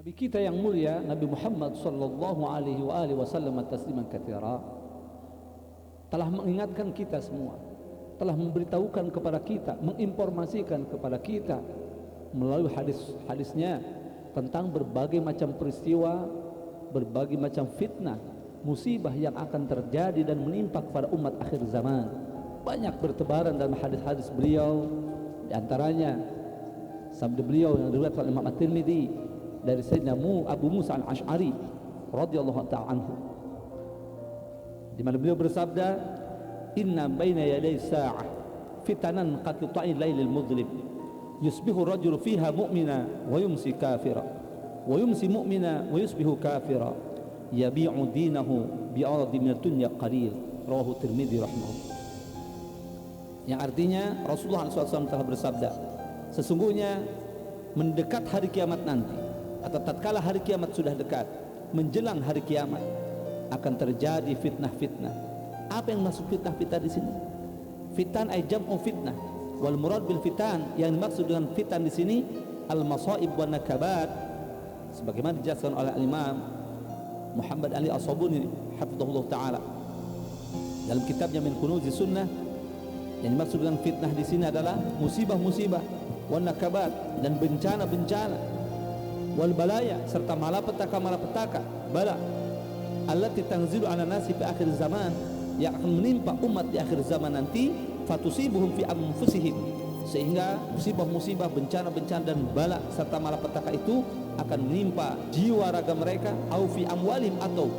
Nabi kita yang mulia Nabi Muhammad sallallahu alaihi wasallam tasliman katsira telah mengingatkan kita semua, telah memberitahukan kepada kita, menginformasikan kepada kita melalui hadis-hadisnya tentang berbagai macam peristiwa, berbagai macam fitnah, musibah yang akan terjadi dan menimpa kepada umat akhir zaman. Banyak bertebaran dalam hadis-hadis beliau, di antaranya sabda beliau yang diriwayatkan oleh Imam At-Tirmidzi dari Sayyidina Abu Musa Al-Asy'ari radhiyallahu ta'ala anhu, di mana beliau bersabda, inna baina yaday sa'ah fitanan qat'a'il lailil mudlim yusbihu rajulu fiha mu'mina wa yumsi kafira wa yumsi mu'mina wa yusbihu kafira yabi'u dinahu bi'aradi min dunya qalil, rawahu Tirmidzi rahimahullah. Yang artinya Rasulullah SAW telah bersabda, sesungguhnya mendekat hari kiamat nanti, atau tatkala hari kiamat sudah dekat, menjelang hari kiamat akan terjadi fitnah-fitnah. Apa yang masuk fitnah-fitnah di sini? Fitan ay jam'u fitnah, wal murad bil fitan, yang dimaksud dengan fitan di sini al masaib wan nakabat, sebagaimana dijelaskan oleh Imam Muhammad Ali As-Sabuni hafizahullah taala dalam kitabnya Min Kunuzis Sunnah. Yang dimaksud dengan fitnah di sini adalah musibah-musibah, wan nakabat, dan bencana-bencana, wal balaya, serta malapetaka bala allati tanzilu ala nasi fi akhir zaman, yang akan menimpa umat di akhir zaman nanti, fatusibuhum fi anfusihim, sehingga musibah-musibah, bencana-bencana dan bala serta malapetaka itu akan menimpa jiwa raga mereka, au fi amwalihim, atau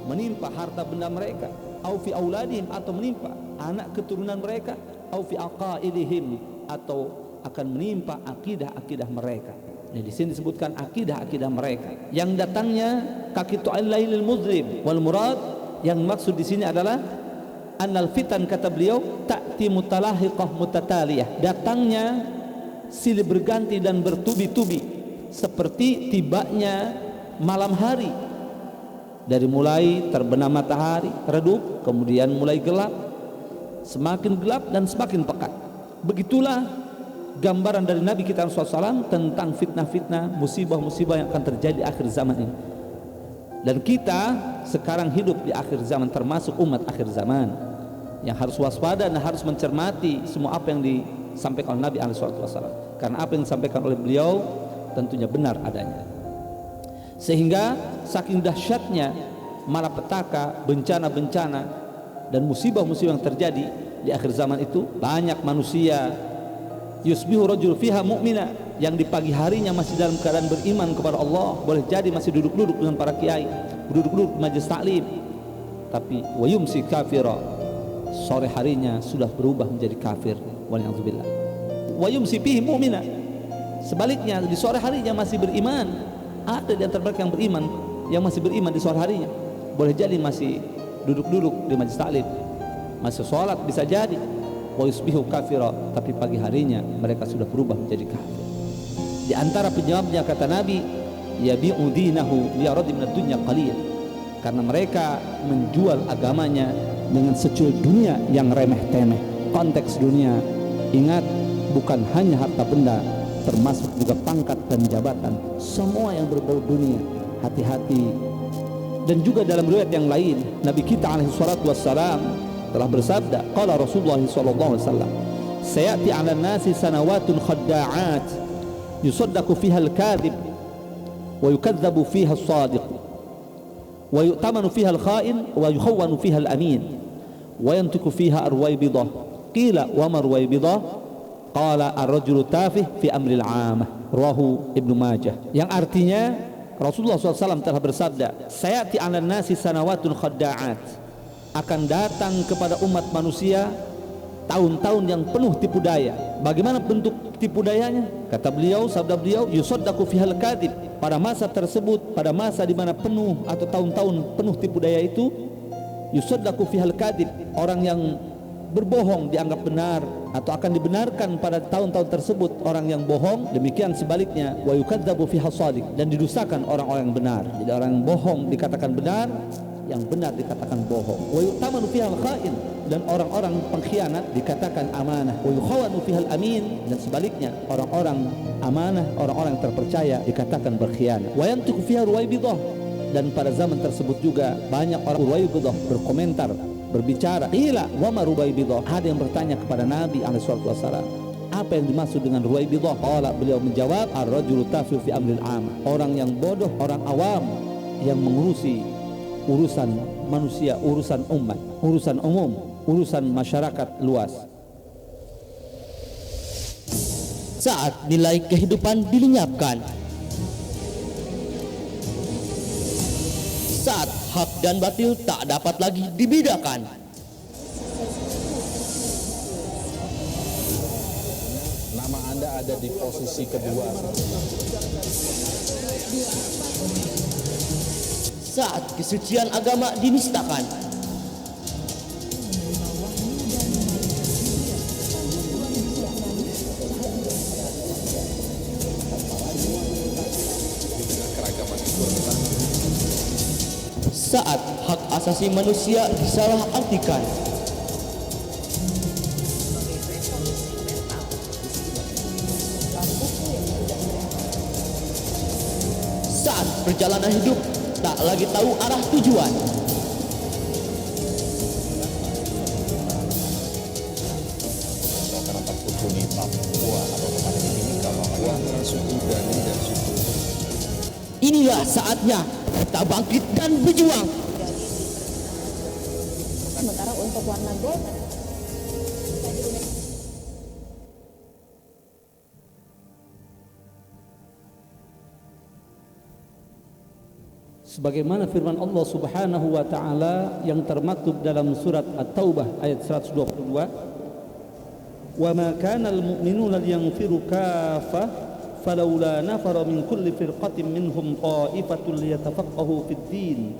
menimpa harta benda mereka, au fi auladihim, atau menimpa anak keturunan mereka, au fi aqaidihim, atau akan menimpa akidah-akidah mereka. Nah, di sini disebutkan akidah-akidah mereka yang datangnya kaqitul lailil muzlim, wal murad, yang maksud di sini adalah annal fitan, kata beliau, ta'ti mutalahiqah mutataliyah, datangnya silih berganti dan bertubi-tubi seperti tibanya malam hari, dari mulai terbenam matahari redup, kemudian mulai gelap, semakin gelap dan semakin pekat. Begitulah gambaran dari Nabi kita SAW tentang fitnah-fitnah, musibah-musibah yang akan terjadi di akhir zaman ini. Dan kita sekarang hidup di akhir zaman, termasuk umat akhir zaman yang harus waspada dan harus mencermati semua apa yang disampaikan oleh Nabi SAW, karena apa yang disampaikan oleh beliau tentunya benar adanya. Sehingga saking dahsyatnya malapetaka, bencana-bencana dan musibah-musibah yang terjadi di akhir zaman itu, banyak manusia yusbihu rajul fiha mu'mina, yang di pagi harinya masih dalam keadaan beriman kepada Allah, boleh jadi masih duduk-duduk dengan para kiai, duduk-duduk majelis taklim, tapi wa yumsi kafira, sore harinya sudah berubah menjadi kafir, waliyadzubillah. Wa yumsi fihi mu'mina, sebaliknya di sore harinya masih beriman. Ada di antara mereka yang beriman, yang masih beriman di sore harinya, boleh jadi masih duduk-duduk di majelis taklim, masih sholat, bisa jadi. Wa yusbihu kafira, tapi pagi harinya mereka sudah berubah menjadi kafir. Di antara penyebabnya, kata Nabi, yabi'u dinahu bi'aradi minad dunya qalil, karena mereka menjual agamanya dengan secuil dunia yang remeh-temeh. Konteks dunia, ingat, bukan hanya harta benda, termasuk juga pangkat dan jabatan, semua yang berbau dunia. Hati-hati. Dan juga dalam riwayat yang lain, Nabi kita alaihi salatu wassalam telah bersabda, qala Rasulullah sallallahu alaihi wasallam, sayati 'ala nasi sanawatun khadda'at yusaddaqu fiha al-kadhib wa yukadzabu fiha as-sadiq wa yu'tamanu fiha al-kha'in wa yukhawwanu fiha al-amin wa yantiqu fiha ar-ruwaybidah. Qila wa ma ruwaybidah? Qala ar-rajulu tafih fi amri al-'amah, rawahu Ibnu Majah. Yang artinya Rasulullah SAW telah bersabda, sayati 'ala nasi sanawatun khadda'at, akan datang kepada umat manusia tahun-tahun yang penuh tipu daya. Bagaimana bentuk tipu dayanya? Kata beliau, sabda beliau, yusaddaqu fihal kadhib, pada masa tersebut, pada masa di mana penuh atau tahun-tahun penuh tipu daya itu, yusaddaqu fihal kadhib, orang yang berbohong dianggap benar atau akan dibenarkan pada tahun-tahun tersebut orang yang bohong. Demikian sebaliknya, wa yukadzabu fihas shadiq, dan didustakan orang-orang yang benar. Jadi orang yang bohong dikatakan benar, yang benar dikatakan bohong. Wa yu'tamanu fihal kha'in, dan orang-orang pengkhianat dikatakan amanah. Wa yukhawanu fihal amin, dan sebaliknya orang-orang amanah, orang-orang terpercaya dikatakan berkhianat. Wa yantiqu fiha ruwaibidah, dan pada zaman tersebut juga banyak orang ruwaibidah berkomentar, berbicara. Qila wa ma ruwaibidah, ada yang bertanya kepada Nabi alaihi wasallam, apa yang dimaksud dengan ruwaibidah? Qala, beliau menjawab, ar-rajulu tafiu fi amril am, orang yang bodoh, orang awam yang mengurusi urusan manusia, urusan umat, urusan umum, urusan masyarakat luas. Saat nilai kehidupan dilenyapkan, saat hak dan batil tak dapat lagi dibedakan, nama Anda ada di posisi kedua. saat kesucian agama dinistakan, saat hak asasi manusia disalahartikan, saat perjalanan hidup tak lagi tahu arah tujuan, Karena suku di Papua atau kepada Timika Papua antara suku Dani dan suku. inilah saatnya kita bangkit dan berjuang. Sementara untuk warna gold Sebagaimana firman Allah Subhanahu wa taala yang termaktub dalam surat At-Taubah ayat 122, "Wa ma kana al-mu'minuna liyanfiru kaffah falawla nafara min kulli firqatin minhum ta'ifatun liyatafaqahu fid-din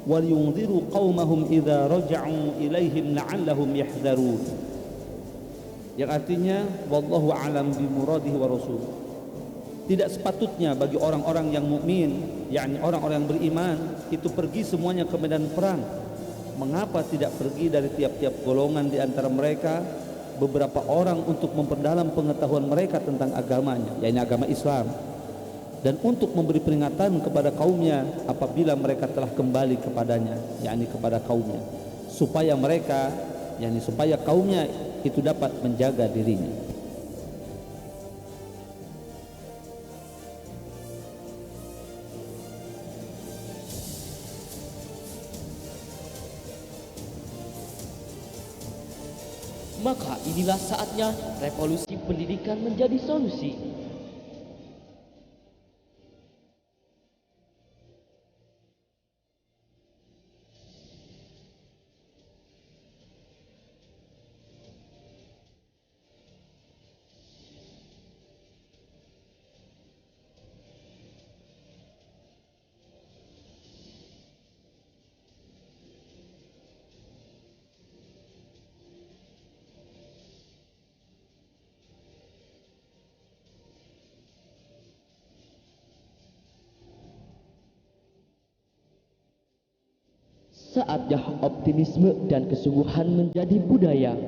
wa liyunziru qaumahum idza raja'u ilaihim la'allahum yahdharun." Yang artinya wallahu a'lam bi muradihi wa rasuluh. Tidak sepatutnya bagi orang-orang yang mukmin, yakni orang-orang yang beriman, itu pergi semuanya ke medan perang. Mengapa tidak pergi dari tiap-tiap golongan di antara mereka beberapa orang untuk memperdalam pengetahuan mereka tentang agamanya, yakni agama Islam, dan untuk memberi peringatan kepada kaumnya apabila mereka telah kembali kepadanya, yakni kepada kaumnya, supaya mereka, yakni supaya kaumnya itu dapat menjaga dirinya. Maka inilah saatnya revolusi pendidikan menjadi solusi. Saatnya optimisme dan kesungguhan menjadi budaya.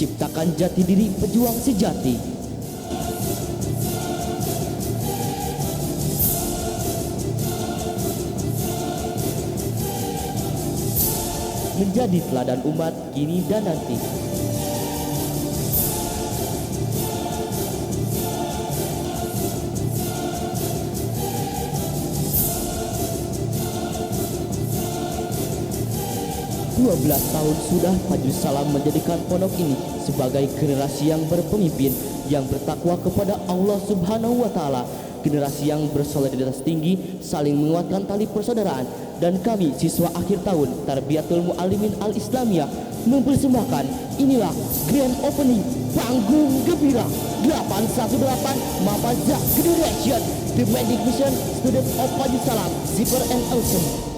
Ciptakan jati diri pejuang sejati. menjadi teladan umat kini dan nanti. Dua belas tahun sudah Majelis Salam menjadikan pondok ini sebagai generasi yang berpemimpin, yang bertakwa kepada Allah Subhanahu wa Ta'ala, generasi yang bersolidaritas tinggi, saling menguatkan tali persaudaraan. Dan kami siswa akhir tahun Tarbiyatul Muallimin Al-Islamiyah mempersembahkan inilah grand opening panggung gembira 818 Mafazah Generation, The Magic Mission Student of Majelis Salam, Zipper and Awesome.